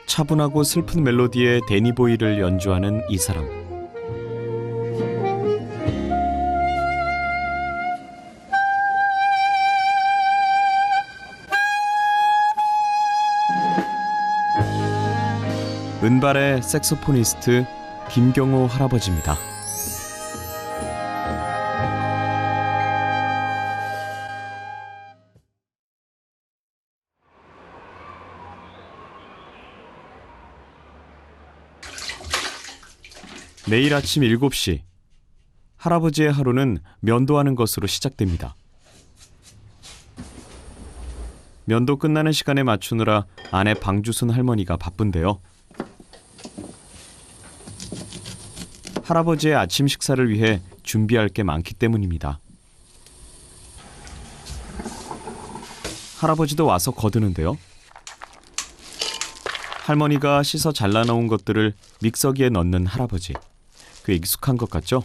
차분하고 슬픈 멜로디의 데니보이를 연주하는 이 사람. 은발의 색소포니스트 김경호 할아버지입니다. 매일 아침 7시, 할아버지의 하루는 면도하는 것으로 시작됩니다. 면도 끝나는 시간에 맞추느라 아내 방주순 할머니가 바쁜데요. 할아버지의 아침 식사를 위해 준비할 게 많기 때문입니다. 할아버지도 와서 거드는데요. 할머니가 씻어 잘라놓은 것들을 믹서기에 넣는 할아버지. 꽤 익숙한 것 같죠?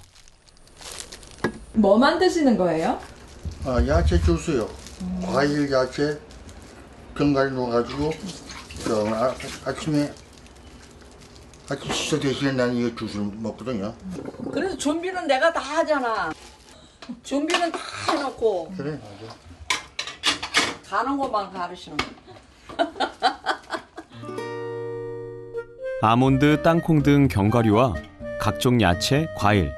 뭐 만드시는 거예요? 야채 주스요. 과일, 야채, 견과류 넣어가지고 아침에 아침 식사 대신에 나는 이 주스를 먹거든요. 그래서 준비는 내가 다 하잖아. 준비는 다 해놓고 그래, 맞아. 가는 것만 가르치는 거. 아몬드, 땅콩 등 견과류와 각종 야채, 과일,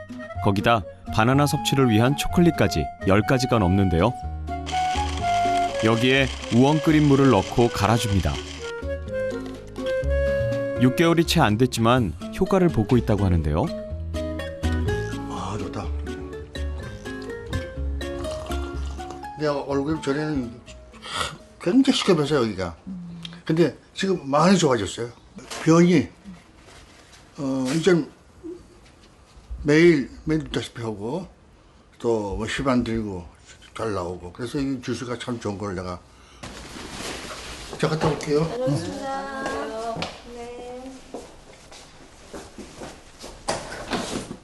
거기다 바나나 섭취를 위한 초콜릿까지 10가지가 넘는데요. 여기에 우엉 끓인 물을 넣고 갈아줍니다. 6개월이 채 안 됐지만 효과를 보고 있다고 하는데요. 아, 좋다. 내 얼굴 전에는 굉장히 시커면서 여기가. 근데 지금 많이 좋아졌어요. 변이 이전 매일 다시피 하고 또 뭐 십 안 들고 잘 나오고 그래서 이 주스가 참 좋은 걸 내가 자 갔다 올게요.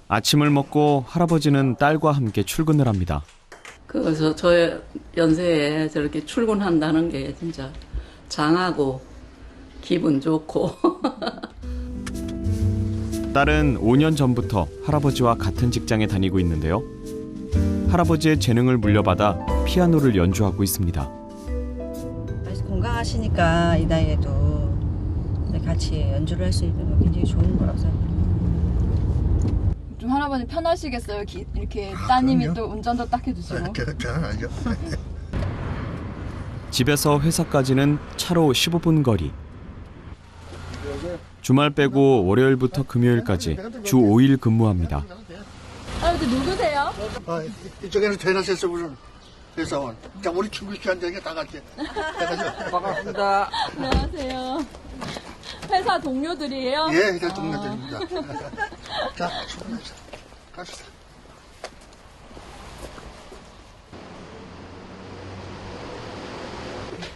아침을 먹고 할아버지는 딸과 함께 출근을 합니다. 그래서 저 연세에 저렇게 출근한다는 게 진짜 장하고 기분 좋고. 딸은 5년 전부터 할아버지와 같은 직장에 다니고 있는데요. 할아버지의 재능을 물려받아 피아노를 연주하고 있습니다. 건강하시니까 이 나이에도 같이 연주를 할 수 있는 거 굉장히 좋은 거라고 생각합니다. 좀 할아버지 편하시겠어요? 이렇게 따님이 그럼요. 또 운전도 딱 해주시고. 잘하죠. 집에서 회사까지는 차로 15분 거리. 주말 빼고 월요일부터 금요일까지 주 5일 근무합니다. 할아버지 누구세요? 이쪽에는 대낮에서 부른 회사원. 자, 우리 친구 시한테 다 같이. 반갑습니다. 안녕하세요. 회사 동료들이에요? 예, 회사 동료들입니다. 자, 출근하자. 갑시다.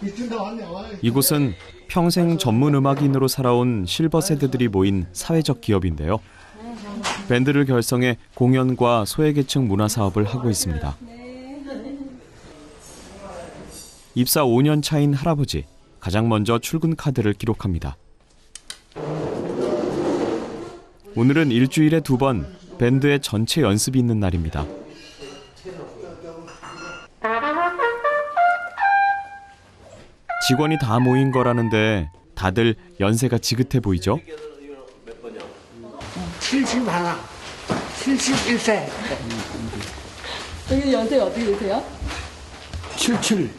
이쯤 다 왔네. 이곳은 평생 전문 음악인으로 살아온 실버 세대들이 모인 사회적 기업인데요. 밴드를 결성해 공연과 소외계층 문화 사업을 하고 있습니다. 입사 5년 차인 할아버지, 가장 먼저 출근 카드를 기록합니다. 오늘은 일주일에 2번 밴드의 전체 연습이 있는 날입니다. 직원이 다 모인 거라는데 다들 연세가 지긋해 보이죠? 71, 71세. 여기 연세가 어떻게 되세요? 77.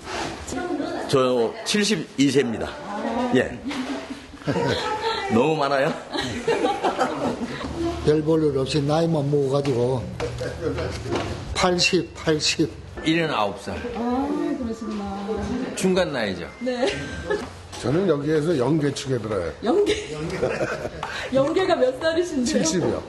저 72세입니다. 예. 너무 많아요? 별 볼 일 없이 나이만 먹어가지고 80. 79살. 아, 그러시구나. 중간 나이죠? 네. 저는 여기에서 연계축에 들어요. 연계가 몇 살이신데요? 70이요.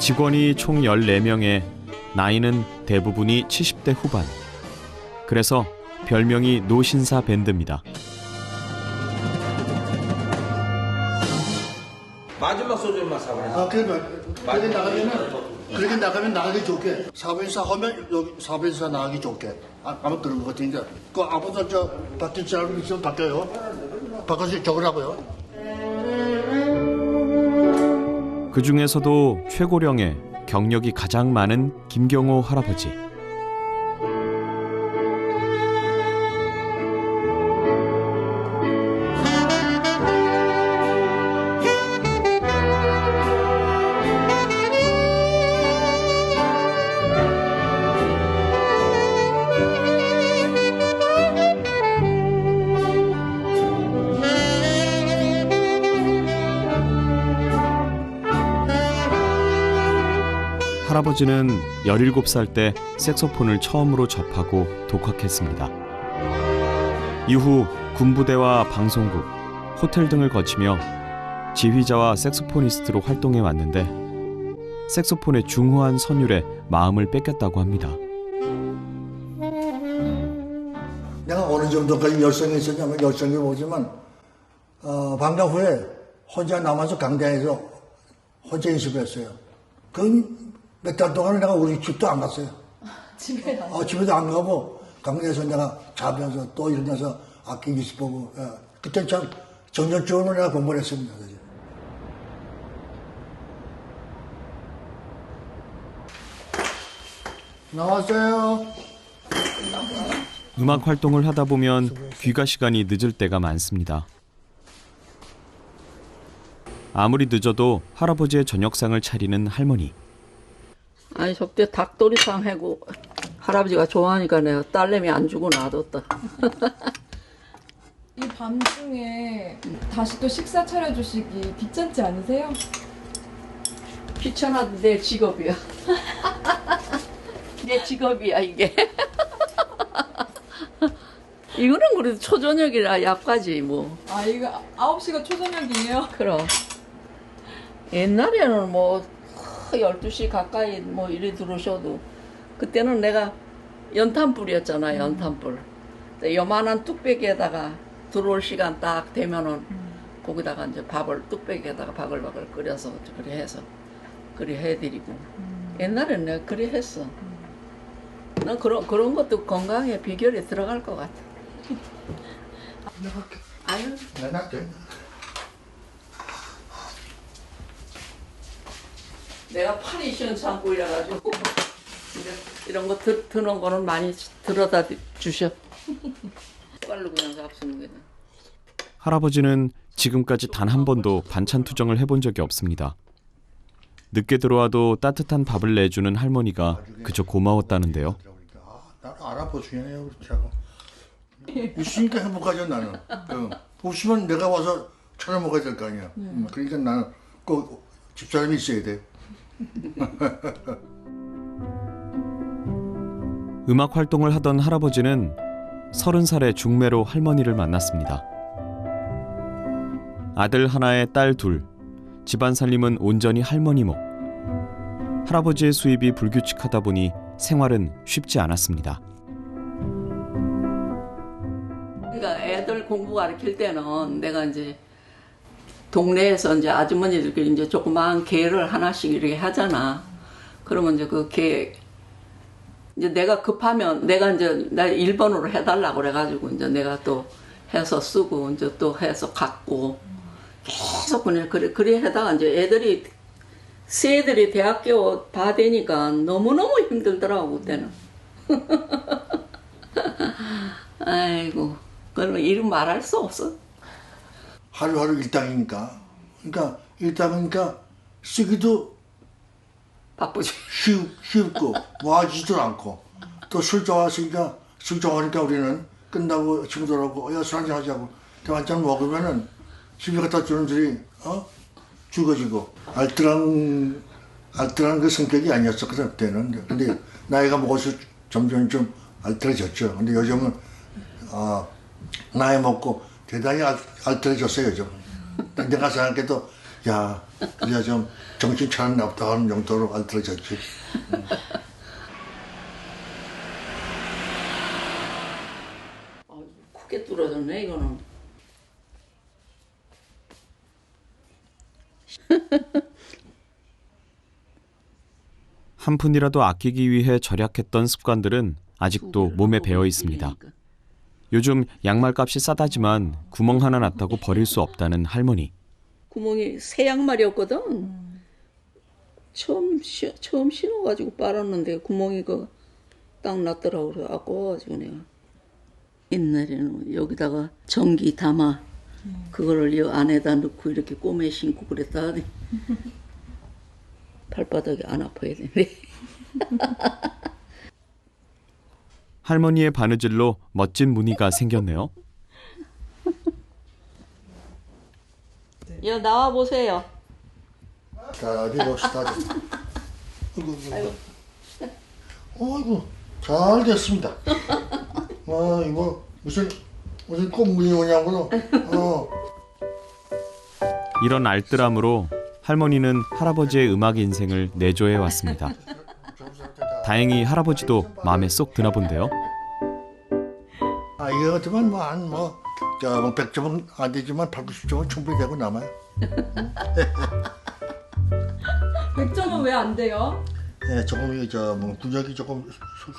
직원이 총 14명에 나이는 대부분이 70대 후반. 그래서 별명이 노신사 밴드입니다. 마지막 소주만 사버려. 그렇게 나가면 나가기 좋게. 사변사 하면 여기 사변사 나가기 좋게. 아마 그런 것 같은데. 그 아버지 저 바뀐 사람 있으면 바뀌어요. 바꿔서 적으라고요. 그 중에서도 최고령에 경력이 가장 많은 김경호 할아버지. 할아버지는 17살 때 색소폰을 처음으로 접하고 독학했습니다. 이후 군부대와 방송국, 호텔 등을 거치며 지휘자와 색소포니스트로 활동해 왔는데 색소폰의 중후한 선율에 마음을 뺏겼다고 합니다. 내가 어느 정도까지 열성이 있었냐면 열성이 뭐지만 방과 후에 혼자 남아서 강대에서 혼자 연습했어요. 그 몇 달 동안은 내가 우리 집도 안 갔어요. 집에도 안 가고 강대에서 내가 자면서 또 일어나서 악기 연습하고. 그때 참 정전적으로 내가 공부를 했습니다. 그죠? 나왔어요. 음악 활동을 하다 보면 귀가 시간이 늦을 때가 많습니다. 아무리 늦어도 할아버지의 저녁상을 차리는 할머니. 아니 저때 닭도리탕 해고 할아버지가 좋아하니까 내가 딸내미 안 주고 놔뒀다. 이 밤중에 다시 또 식사 차려주시기 귀찮지 않으세요? 귀찮아도 내 직업이야. 내 직업이야 이게. 이거는 그래도 초저녁이라 약까지 뭐. 아, 이거 9시가 초저녁이에요? 그럼. 옛날에는 뭐 12시 가까이 뭐 이리 들어오셔도 그때는 내가 연탄불이었잖아. 연탄불. 요만한 뚝배기에다가 들어올 시간 딱 되면은 거기다가 이제 밥을 뚝배기에다가 바글바글 끓여서 그래 해서 그래 해드리고. 옛날에는 내가 그래 했어. 난 그런 것도 건강에 비결이 들어갈 것 같아. 아유. 네, 낫게. 내가 팔이 시원찮고 이래가지고 이런 거 드는 거는 많이 들어다 주셔. 빨로 그냥 잡수는 거는. 할아버지는 지금까지 단 한 번도 반찬 투정을 해본 적이 없습니다. 늦게 들어와도 따뜻한 밥을 내주는 할머니가 그저 고마웠다는데요. 나는 알아보시네요, 그렇죠. 있으니까 행복하죠, 나는. 없으면 내가 와서 차려 먹어야 될 거 아니야. 그러니까 나는 꼭 집사람이 있어야 돼. 음악 활동을 하던 할아버지는 30살의 중매로 할머니를 만났습니다. 아들 하나에 딸 둘, 집안 살림은 온전히 할머니 목. 할아버지의 수입이 불규칙하다 보니 생활은 쉽지 않았습니다. 그러니까 애들 공부 가르칠 때는 내가 이제 동네에서 이제 아주머니들끼리 이제 조그마한 개를 하나씩 이렇게 하잖아. 그러면 이제 그 개, 이제 내가 급하면 내가 이제 나 1번으로 해달라고 그래가지고 이제 내가 또 해서 쓰고 이제 또 해서 갖고 계속 그냥 그래 하다가 이제 새애들이 대학교 다 되니까 너무너무 힘들더라고, 그때는. 아이고, 그러면 이름 말할 수 없어. 하루하루 일당이니까. 그러니까 일당이니까 쓰기도 바쁘지. 쉽고 와지도 않고 또 술 좋아하니까 우리는 끝나고 친구들하고 야 술 한잔 하자고 한잔 먹으면은 집에 갖다 주는 들이 죽어지고 알뜰한 그 성격이 아니었어 그때는. 근데 나이가 먹어서 점점 좀 알뜰해졌죠. 근데 요즘은 나이 먹고 대단히 알뜰해졌어요 요즘. 내가 생각해도 야, 이제 좀 정신 차렸나 보다 하는 정도로 만들어졌지. 크게 뚫어졌네 이거는. 한 푼이라도 아끼기 위해 절약했던 습관들은 아직도 몸에 배어 있습니다. 요즘 양말값이 싸다지만 구멍 하나 났다고 버릴 수 없다는 할머니. 구멍이 새 양말이었거든. 처음 신어가지고 빨았는데 구멍이 딱 났더라고. 그래서 아까워가지고 내가 옛날에는 여기다가 전기 담아 그거를 이 안에다 넣고 이렇게 꼬매 신고 그랬다. 발바닥이 안 아파야 되네. 할머니의 바느질로 멋진 무늬가 생겼네요. 여 나와 보세요. 자, 어디 봅시다. 아이고, 잘 됐습니다. 이거 무슨 꽃무늬 오냐고요? 이런 알뜰함으로 할머니는 할아버지의 음악 인생을 내조해 왔습니다. 다행히 할아버지도 마음에 쏙 드나 본데요. 이거 같으면 한 100점은 안 되지만 80점은 충분히 되고 남아요. 100점은 왜 안 돼요? 예, 조금 근육이 조금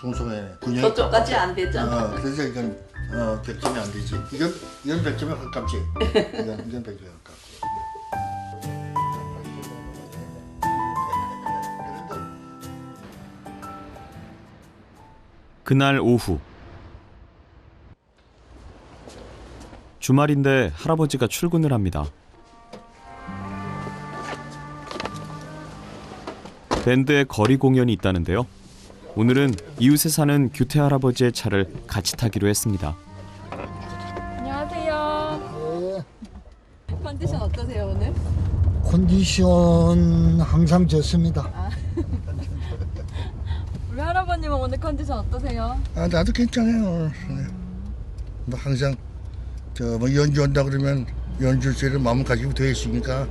숭숭해. 저쪽까지 안 되잖아. 그래서 이건 100점이 안 되지. 이건 100점에 가깝지. 이건 100점에 가깝고. 그날 오후. 주말인데 할아버지가 출근을 합니다. 밴드의 거리 공연이 있다는데요. 오늘은 이웃에 사는 규태 할아버지의 차를 같이 타기로 했습니다. 안녕하세요. 컨디션 어떠세요 오늘? 컨디션 항상 좋습니다. 우리 할아버님은 오늘 컨디션 어떠세요? 나도 괜찮아요. 뭐 항상 연주한다 그러면 연주할 수 있는 마음을 가지고 되어 있으니까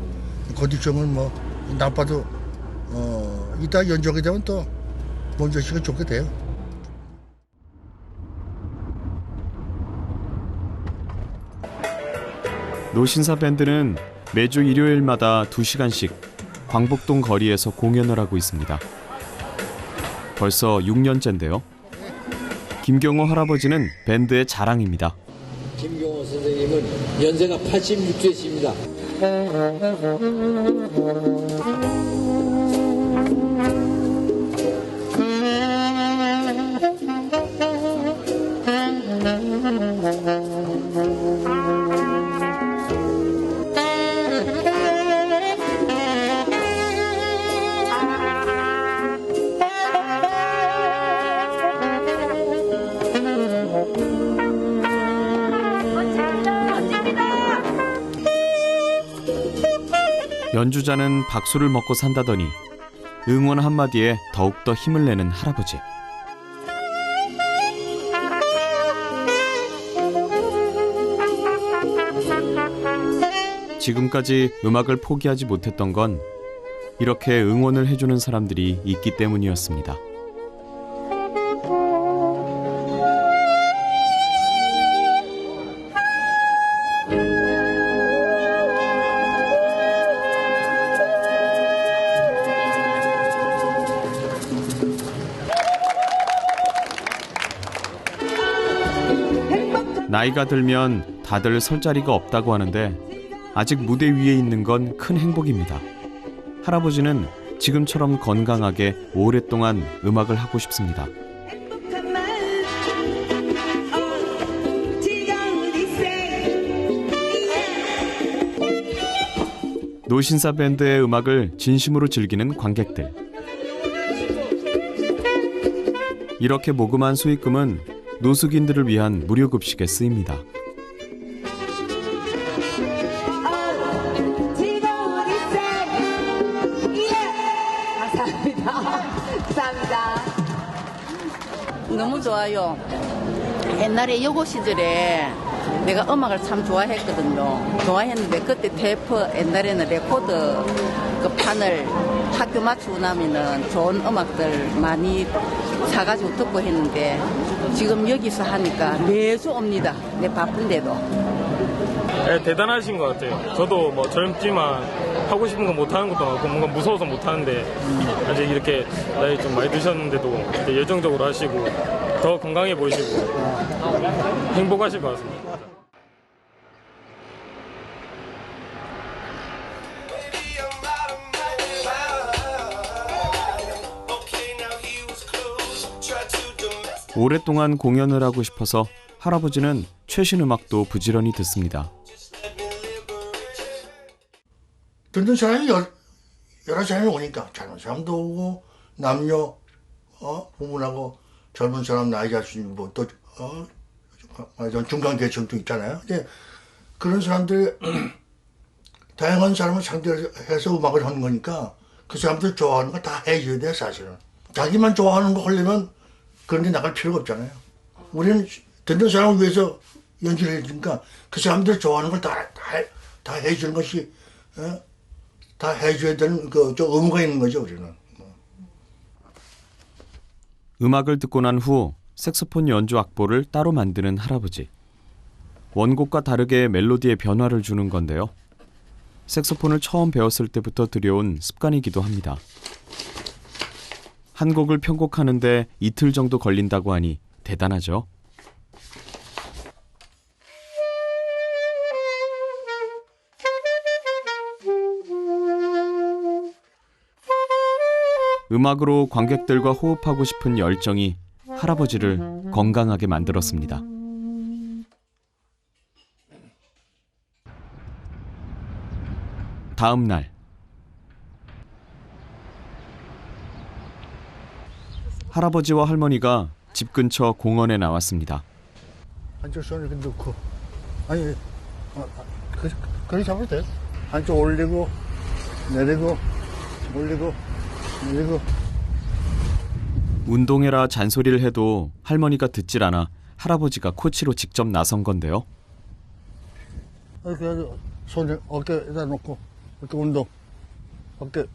컨디션은 나빠도 이따 연주하게 되면 또 먼저 시가 좋게 돼요. 노신사 밴드는 매주 일요일마다 2시간씩 광복동 거리에서 공연을 하고 있습니다. 벌써 6년째인데요. 김경호 할아버지는 밴드의 자랑입니다. 김경호 선생님은 연세가 86세십니다. 연주자는 박수를 먹고 산다더니 응원 한마디에 더욱더 힘을 내는 할아버지. 지금까지 음악을 포기하지 못했던 건 이렇게 응원을 해주는 사람들이 있기 때문이었습니다. 나이가 들면 다들 설 자리가 없다고 하는데 아직 무대 위에 있는 건 큰 행복입니다. 할아버지는 지금처럼 건강하게 오랫동안 음악을 하고 싶습니다. 노신사 밴드의 음악을 진심으로 즐기는 관객들. 이렇게 모금한 수익금은 노숙인들을 위한 무료급식에 쓰입니다. 너무 좋아요. 옛날에 여고 시절에 내가 음악을 참 좋아했거든요. 좋아했는데 그때 테이프 옛날에는 레코드 그 판을 학교 마치고 나면은 좋은 음악들 많이 사가지고 듣고 했는데 지금 여기서 하니까 매주 옵니다. 내 바쁜데도. 네, 대단하신 것 같아요. 저도 뭐 젊지만 하고 싶은 거 못하는 것도 많고 뭔가 무서워서 못하는데 아직 이렇게 나이 좀 많이 드셨는데도 이렇게 열정적으로 하시고 더 건강해 보이시고 행복하실 것 같습니다. 오랫동안 공연을 하고 싶어서 할아버지는 최신 음악도 부지런히 듣습니다. 듣는 사람이 여러 사람이 오니까 젊은 사람도 오고 남녀 부부하고 젊은 사람 나이 자신 뭐또 중간 계층도 있잖아요. 이제 그런 사람들 다양한 사람을 상대해서 음악을 하는 거니까 그 사람들 좋아하는 거 다 해줘야 돼 사실은. 자기만 좋아하는 거 하려면 그런 데 나갈 필요가 없잖아요. 우리는 듣는 사람을 위해서 연주를 해주니까 그 사람들 좋아하는 걸 다 해주는 것이 다 해줘야 되는 저 의무가 있는 거죠 우리는. 음악을 듣고 난 후 색소폰 연주 악보를 따로 만드는 할아버지. 원곡과 다르게 멜로디에 변화를 주는 건데요. 색소폰을 처음 배웠을 때부터 들여온 습관이기도 합니다. 한 곡을 편곡하는데 이틀 정도 걸린다고 하니 대단하죠. 음악으로 관객들과 호흡하고 싶은 열정이 할아버지를 건강하게 만들었습니다. 다음 날 할아버지와 할머니가 집 근처 공원에 나왔습니다. 한쪽 손을 이렇게 넣고 아니 그렇게 잡아도 돼. 한쪽 올리고 내리고 올리고 내리고. 운동해라 잔소리를 해도 할머니가 듣질 않아 할아버지가 코치로 직접 나선 건데요. 이렇게 해서 손을 어깨에다 놓고 이렇게 운동 어깨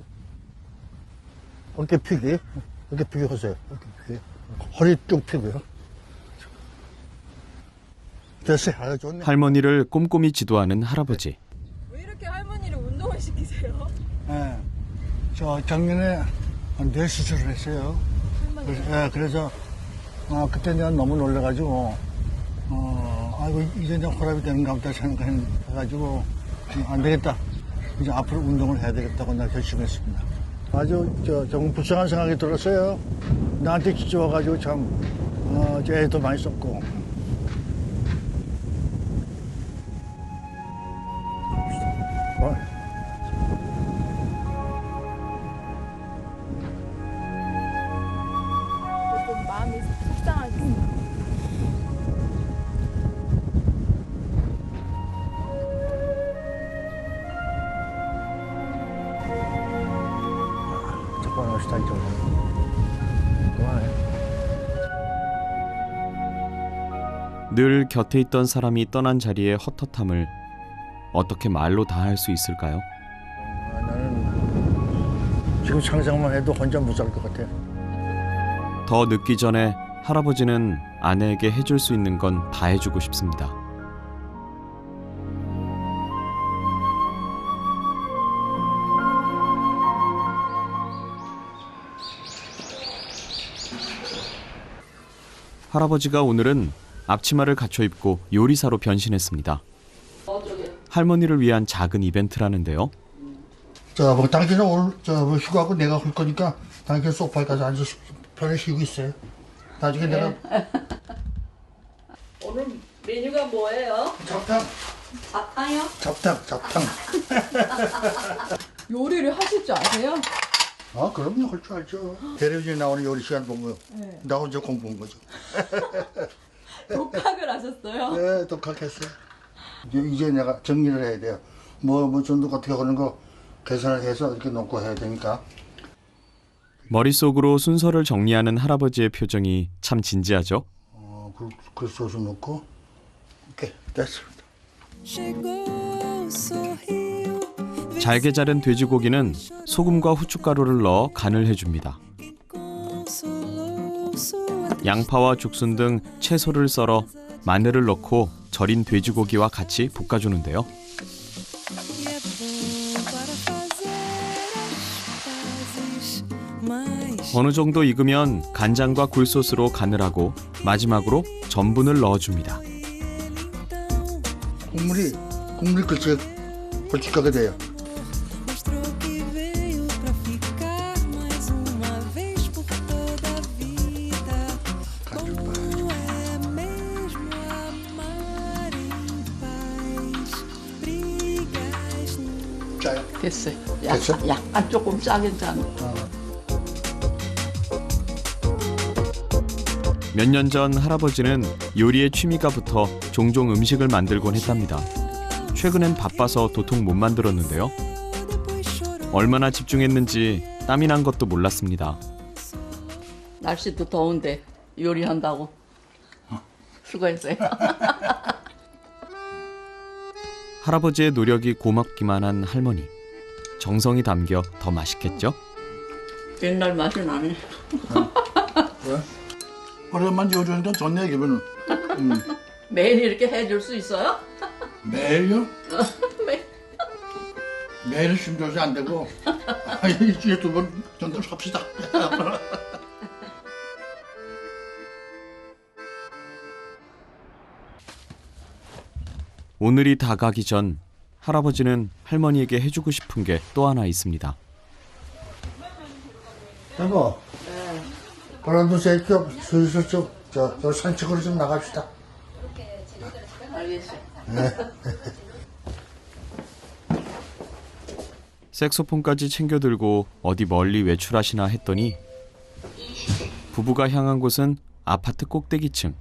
피기 하세요. 어깨 피기. 허리 쭉 피고요. 됐어요. 아주 좋네. 할머니를 꼼꼼히 지도하는 할아버지. 왜 이렇게 할머니를 운동을 시키세요? 네. 저 작년에 뇌 수술을 했어요. 그래서 그때 내가 너무 놀라가지고 아이고 이제 내가 혈압이 되는가 보다 생각해가지고 안 되겠다. 이제 앞으로 운동을 해야 되겠다고 내가 결심했습니다. 아주 정말 불쌍한 생각이 들었어요. 나한테 직접 와가지고 참 애도 많이 썼고. 좀 마음이 속상하겠어요. 잠깐만 시다 이쪽. 그만해. 늘 곁에 있던 사람이 떠난 자리의 헛헛함을 어떻게 말로 다 할 수 있을까요? 나는 지금 상상만 해도 혼자 못 살 것 같아. 더 늦기 전에 할아버지는 아내에게 해줄 수 있는 건 다 해주고 싶습니다. 할아버지가 오늘은 앞치마를 갖춰 입고 요리사로 변신했습니다. 할머니를 위한 작은 이벤트라는데요. 뭐 당신은 오늘 휴가하고 내가 올 거니까 당신 소파에 가서 앉아서 편히 쉬고 있어요. 나중에 내가 오늘 메뉴가 뭐예요? 잡탕. 사탕이요? 잡탕. 요리를 하실 줄 아세요? 그럼요. 할 줄 알죠. 텔레비전에 나오는 요리 시간 본 거. 네. 나 혼자 공부한 거죠. 독학을 하셨어요? 네, 독학했어요. 이제 내가 정리를 해야 돼요. 뭐 전도 어떻게 하는 거 계산을 해서 이렇게 놓고 해야 되니까. 머릿속으로 순서를 정리하는 할아버지의 표정이 참 진지하죠. 그 소스 넣고 오케이, 됐습니다. 잘게 자른 돼지고기는 소금과 후춧가루를 넣어 간을 해줍니다. 양파와 죽순 등 채소를 썰어 마늘을 넣고 절인 돼지고기와 같이 볶아주는데요. 어느 정도 익으면 간장과 굴소스로 간을 하고 마지막으로 전분을 넣어줍니다. 국물이 걸쭉하게 돼요. 짜요? 됐어요. 됐어? 약간 조금 짜긴 짠. 몇 년 전 할아버지는 요리에 취미가 붙어 종종 음식을 만들곤 했답니다. 최근엔 바빠서 도통 못 만들었는데요. 얼마나 집중했는지 땀이 난 것도 몰랐습니다. 날씨도 더운데 요리한다고. 수고했어요. 할아버지의 노력이 고맙기만 한 할머니. 정성이 담겨 더 맛있겠죠? 옛날 맛이 나네. 왜? 오랜만에 요리하니까 좋네, 기분은. 매일 이렇게 해줄 수 있어요? 매일요? 매일. 매일은 힘들어서 안 되고 일주일에 2번 정도 합시다. 오늘이 다가기 전 할아버지는 할머니에게 해주고 싶은 게 또 하나 있습니다. 여보, 바람도 쐴겸 슬슬 저 산책으로 좀 나갑시다. 알겠어요. 색소폰까지 챙겨 들고 어디 멀리 외출하시나 했더니 부부가 향한 곳은 아파트 꼭대기층.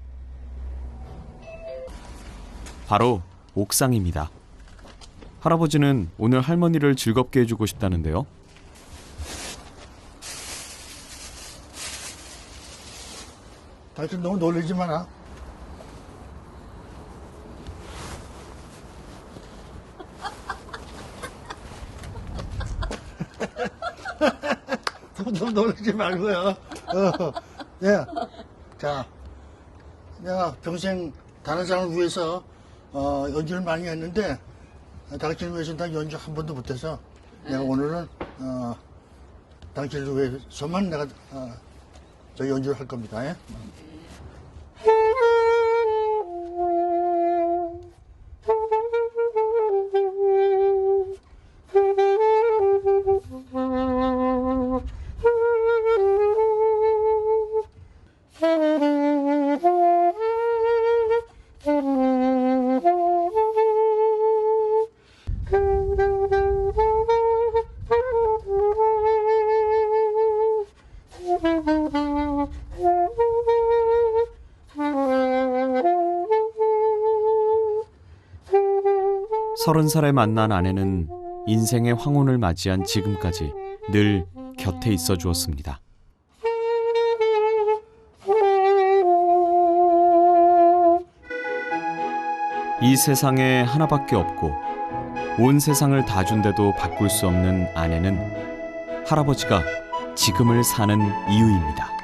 바로 옥상입니다. 할아버지는 오늘 할머니를 즐겁게 해주고 싶다는데요. 하여튼 너무 놀리지 마라. 너무 놀리지 말고요. 예. 자, 내가 평생 다른 사람을 위해서 연주를 많이 했는데 당신을 위해서는 난 연주 한 번도 못해서 내가 오늘은 당신을 위해서만 내가 저 연주를 할 겁니다. 예? 서른 살에 만난 아내는 인생의 황혼을 맞이한 지금까지 늘 곁에 있어 주었습니다. 이 세상에 하나밖에 없고 온 세상을 다 준데도 바꿀 수 없는 아내는 할아버지가 지금을 사는 이유입니다.